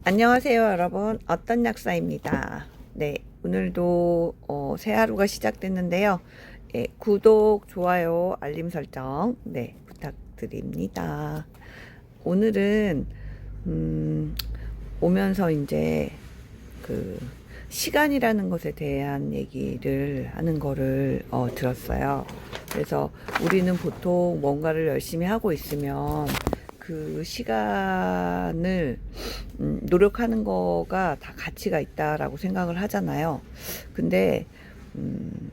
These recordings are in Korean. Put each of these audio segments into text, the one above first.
안녕하세요, 여러분. 어떤 약사입니다. 네, 오늘도 새 하루가 시작됐는데요. 예, 구독, 좋아요, 알림 설정, 네, 부탁드립니다. 오늘은 오면서 이제 그 시간이라는 것에 대한 얘기를 하는 거를 들었어요. 그래서 우리는 보통 뭔가를 열심히 하고 있으면 그 시간을 노력하는 거가 다 가치가 있다라고 생각을 하잖아요. 근데 음,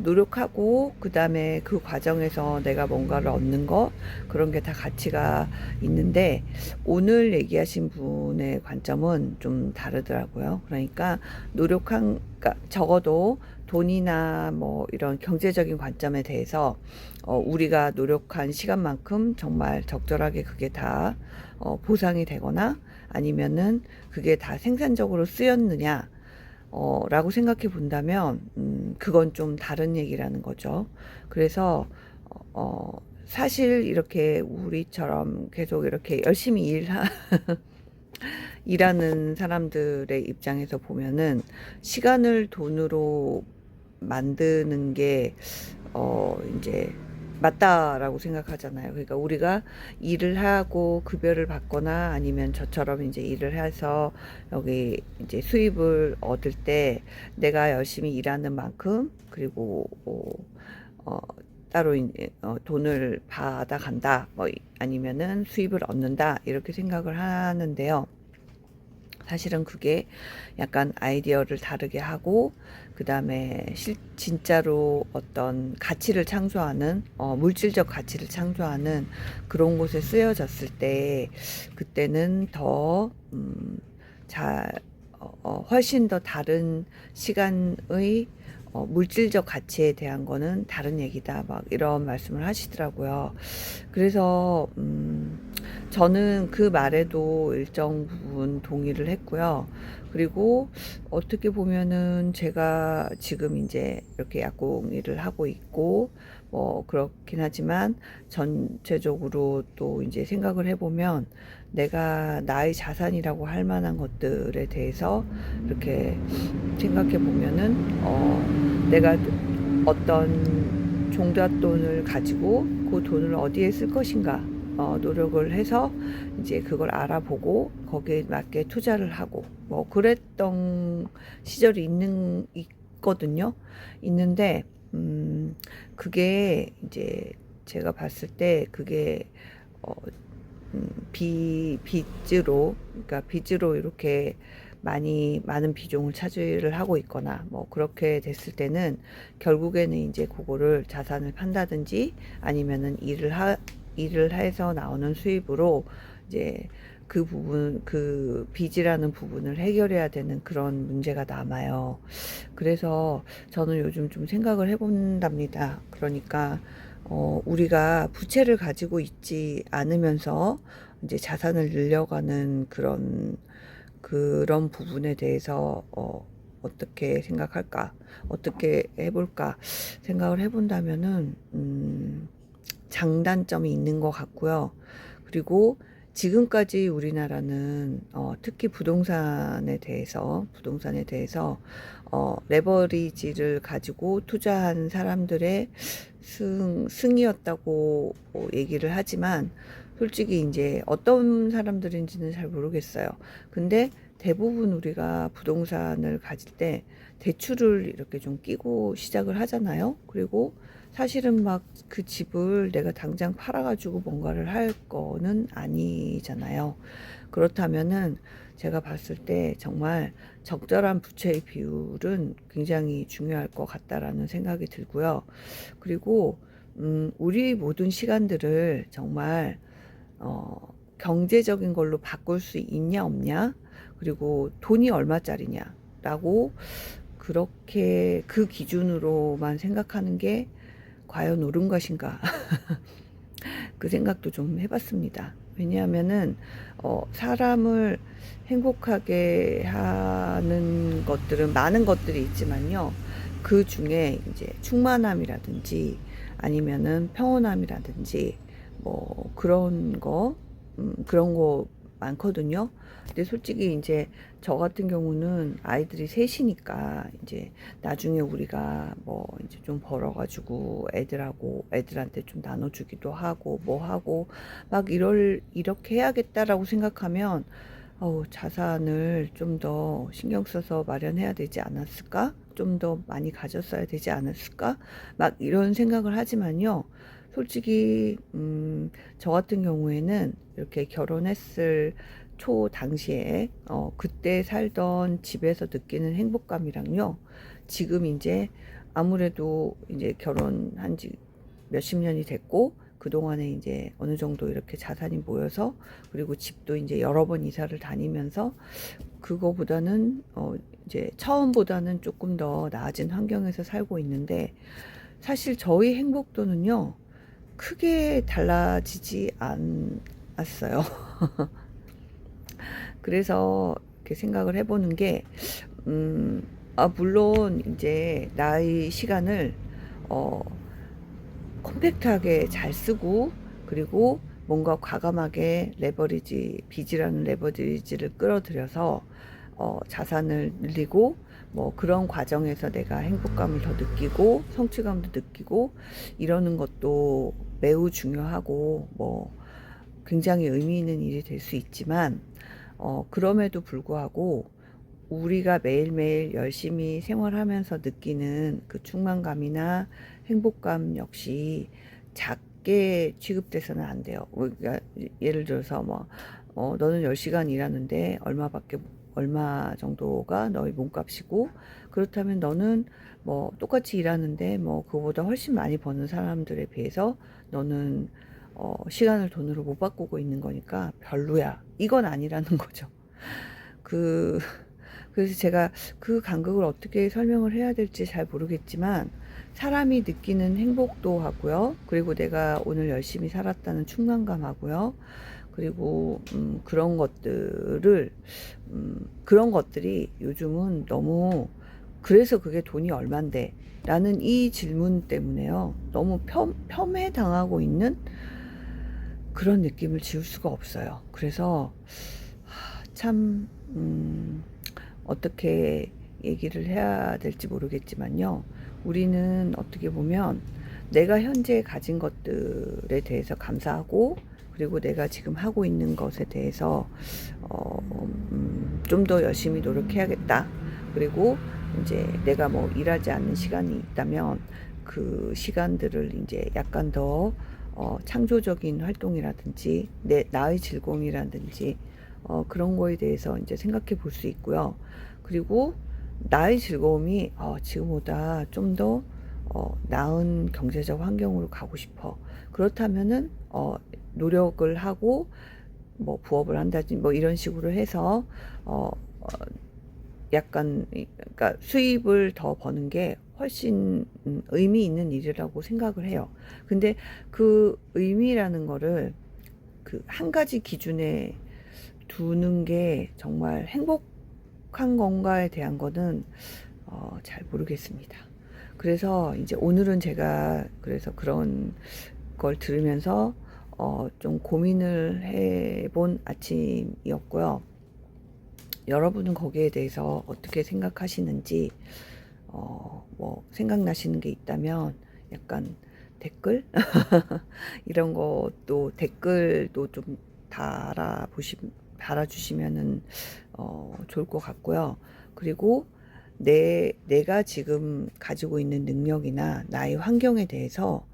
노력하고 그다음에 그 과정에서 내가 뭔가를 얻는 거 그런 게 다 가치가 있는데 오늘 얘기하신 분의 관점은 좀 다르더라고요. 그러니까 그러니까 적어도 돈이나 뭐 이런 경제적인 관점에 대해서 우리가 노력한 시간만큼 정말 적절하게 그게 다 보상이 되거나 아니면은 그게 다 생산적으로 쓰였느냐 라고 생각해 본다면, 그건 좀 다른 얘기라는 거죠. 그래서, 사실 이렇게 우리처럼 계속 이렇게 열심히 일하는 사람들의 입장에서 보면은 시간을 돈으로 만드는 게, 이제 맞다라고 생각하잖아요. 그러니까 우리가 일을 하고 급여를 받거나 아니면 저처럼 이제 일을 해서 여기 이제 수입을 얻을 때 내가 열심히 일하는 만큼 그리고 어, 따로 돈을 받아 간다. 뭐 아니면은 수입을 얻는다. 이렇게 생각을 하는데요. 사실은 그게 약간 아이디어를 다르게 하고 그 다음에 진짜로 어떤 가치를 창조하는 물질적 가치를 창조하는 그런 곳에 쓰여졌을 때 그때는 더 훨씬 더 다른 시간의 물질적 가치에 대한 거는 다른 얘기다. 막 이런 말씀을 하시더라고요. 그래서, 저는 그 말에도 일정 부분 동의를 했고요. 그리고 어떻게 보면은 제가 지금 이제 이렇게 약국 일을 하고 있고, 뭐 그렇긴 하지만 전체적으로 또 이제 생각을 해보면 내가 나의 자산이라고 할 만한 것들에 대해서 이렇게 생각해 보면은 내가 어떤 종잣돈을 가지고 그 돈을 어디에 쓸 것인가 노력을 해서 이제 그걸 알아보고 거기에 맞게 투자를 하고 뭐 그랬던 시절이 있거든요. 있는데 그게 이제 제가 봤을 때 그게 어, 빚으로, 그러니까 빚으로 이렇게 많은 비중을 차지를 하고 있거나, 뭐, 그렇게 됐을 때는 결국에는 이제 그거를 자산을 판다든지 아니면은 일을 해서 나오는 수입으로 이제 그 빚이라는 부분을 해결해야 되는 그런 문제가 남아요. 그래서 저는 요즘 좀 생각을 해본답니다. 그러니까, 우리가 부채를 가지고 있지 않으면서 이제 자산을 늘려가는 그런 부분에 대해서, 어떻게 생각할까? 어떻게 해볼까? 생각을 해본다면은, 장단점이 있는 것 같고요. 그리고 지금까지 우리나라는 특히 부동산에 대해서 레버리지를 가지고 투자한 사람들의 승이었다고 얘기를 하지만 솔직히 이제 어떤 사람들인지는 잘 모르겠어요. 근데 대부분 우리가 부동산을 가질 때 대출을 이렇게 좀 끼고 시작을 하잖아요. 그리고 사실은 막 그 집을 내가 당장 팔아가지고 뭔가를 할 거는 아니잖아요. 그렇다면은 제가 봤을 때 정말 적절한 부채의 비율은 굉장히 중요할 것 같다라는 생각이 들고요. 그리고 우리 모든 시간들을 정말 경제적인 걸로 바꿀 수 있냐 없냐 그리고 돈이 얼마짜리냐라고 그렇게 그 기준으로만 생각하는 게 과연 옳은 것인가 그 생각도 좀 해봤습니다. 왜냐하면은 사람을 행복하게 하는 것들은 많은 것들이 있지만요. 그 중에 이제 충만함이라든지 아니면은 평온함이라든지 뭐 그런 거 많거든요. 근데 솔직히 이제 저 같은 경우는 아이들이 셋이니까 이제 나중에 우리가 뭐 이제 좀 벌어가지고 애들한테 좀 나눠주기도 하고 뭐 하고 막 이렇게 해야겠다라고 생각하면 자산을 좀 더 신경 써서 마련해야 되지 않았을까? 좀 더 많이 가졌어야 되지 않았을까? 막 이런 생각을 하지만요. 솔직히 저 같은 경우에는 이렇게 결혼했을 초 당시에 그때 살던 집에서 느끼는 행복감이랑요. 지금 이제 아무래도 이제 결혼한 지 몇십 년이 됐고 그동안에 이제 어느 정도 이렇게 자산이 모여서 그리고 집도 이제 여러 번 이사를 다니면서 그거보다는 이제 처음보다는 조금 더 나아진 환경에서 살고 있는데 사실 저희 행복도는요 크게 달라지지 않았어요. 그래서 이렇게 생각을 해보는 게 물론 이제 나의 시간을 어, 컴팩트하게 잘 쓰고 그리고 뭔가 과감하게 빚이라는 레버리지를 끌어들여서 자산을 늘리고 뭐 그런 과정에서 내가 행복감을 더 느끼고 성취감도 느끼고 이러는 것도 매우 중요하고 뭐 굉장히 의미 있는 일이 될 수 있지만 그럼에도 불구하고 우리가 매일매일 열심히 생활하면서 느끼는 그 충만감이나 행복감 역시 작게 취급돼서는 안 돼요. 그러니까 예를 들어서 뭐 너는 10시간 일하는데 얼마 정도가 너의 몸값이고 그렇다면 너는 뭐 똑같이 일하는데 뭐 그거보다 훨씬 많이 버는 사람들에 비해서 너는 시간을 돈으로 못 바꾸고 있는 거니까 별로야. 이건 아니라는 거죠. 그 그래서 제가 그 간극을 어떻게 설명을 해야 될지 잘 모르겠지만 사람이 느끼는 행복도 하고요. 그리고 내가 오늘 열심히 살았다는 충만감하고요. 그리고 그런 것들이 요즘은 너무 그래서 그게 돈이 얼만데 라는 이 질문 때문에요. 너무 폄훼당하고 있는 그런 느낌을 지울 수가 없어요. 그래서 참 어떻게 얘기를 해야 될지 모르겠지만요. 우리는 어떻게 보면 내가 현재 가진 것들에 대해서 감사하고 그리고 내가 지금 하고 있는 것에 대해서 좀 더 열심히 노력해야겠다. 그리고 이제 내가 뭐 일하지 않는 시간이 있다면 그 시간들을 이제 약간 더 창조적인 활동이라든지 나의 즐거움이라든지 그런 거에 대해서 이제 생각해 볼 수 있고요. 그리고 나의 즐거움이 지금보다 좀 더 나은 경제적 환경으로 가고 싶어. 그렇다면은 노력을 하고 뭐 부업을 한다든지 뭐 이런 식으로 해서 약간 그러니까 수입을 더 버는 게 훨씬 의미 있는 일이라고 생각을 해요. 근데 그 의미라는 거를 그 한 가지 기준에 두는 게 정말 행복한 건가에 대한 거는 잘 모르겠습니다. 그래서 이제 오늘은 제가 그래서 그런 걸 들으면서 좀 고민을 해본 아침이었고요. 여러분은 거기에 대해서 어떻게 생각하시는지 뭐 생각나시는 게 있다면 약간 댓글 이런 것도 댓글도 좀 달아주시면은 좋을 것 같고요. 그리고 내가 지금 가지고 있는 능력이나 나의 환경에 대해서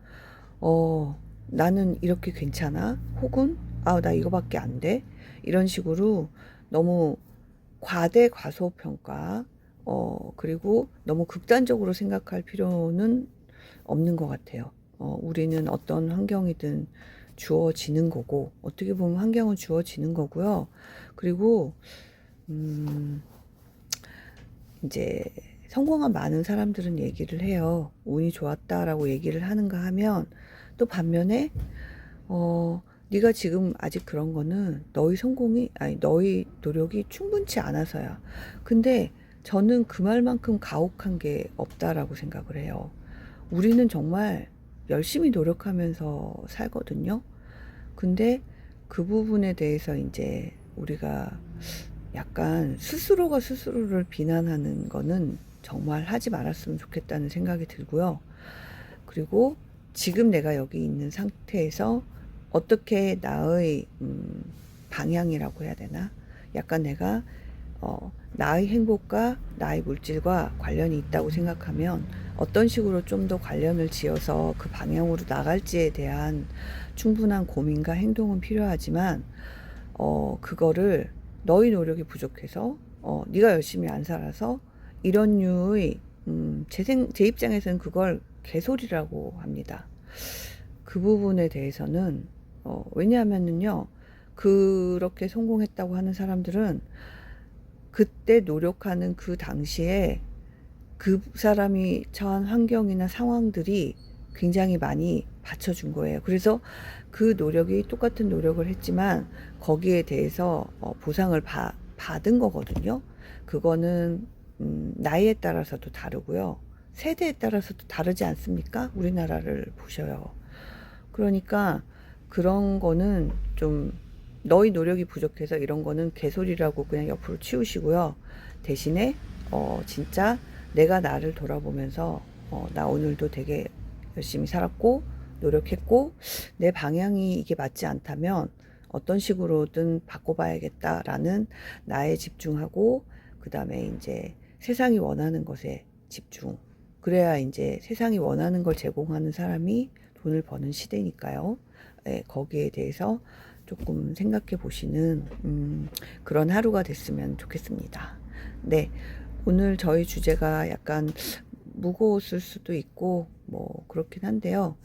나는 이렇게 괜찮아? 혹은 나 이거밖에 안 돼? 이런 식으로 너무 과소평가 그리고 너무 극단적으로 생각할 필요는 없는 것 같아요. 우리는 어떤 환경이든 주어지는 거고 어떻게 보면 환경은 주어지는 거고요. 그리고 이제 성공한 많은 사람들은 얘기를 해요. 운이 좋았다라고 얘기를 하는가 하면 또 반면에 네가 지금 아직 그런 거는 너의 노력이 충분치 않아서야. 근데 저는 그 말만큼 가혹한 게 없다라고 생각을 해요. 우리는 정말 열심히 노력하면서 살거든요. 근데 그 부분에 대해서 이제 우리가 약간 스스로가 스스로를 비난하는 거는 정말 하지 말았으면 좋겠다는 생각이 들고요. 그리고 지금 내가 여기 있는 상태에서 어떻게 나의 방향이라고 해야 되나? 약간 내가 나의 행복과 나의 물질과 관련이 있다고 생각하면 어떤 식으로 좀 더 관련을 지어서 그 방향으로 나갈지에 대한 충분한 고민과 행동은 필요하지만 그거를 너의 노력이 부족해서 네가 열심히 안 살아서 이런 류의 제 입장에서는 그걸 개소리라고 합니다. 그 부분에 대해서는 왜냐하면은요 그렇게 성공했다고 하는 사람들은 그때 노력하는 그 당시에 그 사람이 처한 환경이나 상황들이 굉장히 많이 받쳐준 거예요. 그래서 그 노력이 똑같은 노력을 했지만 거기에 대해서 보상을 받은 거거든요. 그거는 나이에 따라서도 다르고요. 세대에 따라서도 다르지 않습니까? 우리나라를 보셔요. 그러니까 그런 거는 좀 너희 노력이 부족해서 이런 거는 개소리라고 그냥 옆으로 치우시고요. 대신에 진짜 내가 나를 돌아보면서 나 오늘도 되게 열심히 살았고 노력했고 내 방향이 이게 맞지 않다면 어떤 식으로든 바꿔봐야겠다라는 나에 집중하고 그 다음에 이제 세상이 원하는 것에 집중. 그래야 이제 세상이 원하는 걸 제공하는 사람이 돈을 버는 시대니까요. 네, 거기에 대해서 조금 생각해 보시는 그런 하루가 됐으면 좋겠습니다. 네, 오늘 저희 주제가 약간 무거웠을 수도 있고 뭐 그렇긴 한데요.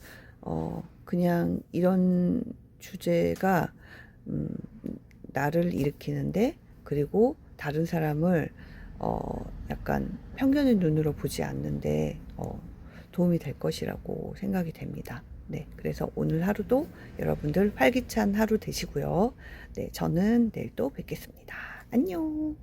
그냥 이런 주제가 나를 일으키는데 그리고 다른 사람을 약간 편견의 눈으로 보지 않는데 도움이 될 것이라고 생각이 됩니다. 네, 그래서 오늘 하루도 여러분들 활기찬 하루 되시고요. 네, 저는 내일 또 뵙겠습니다. 안녕.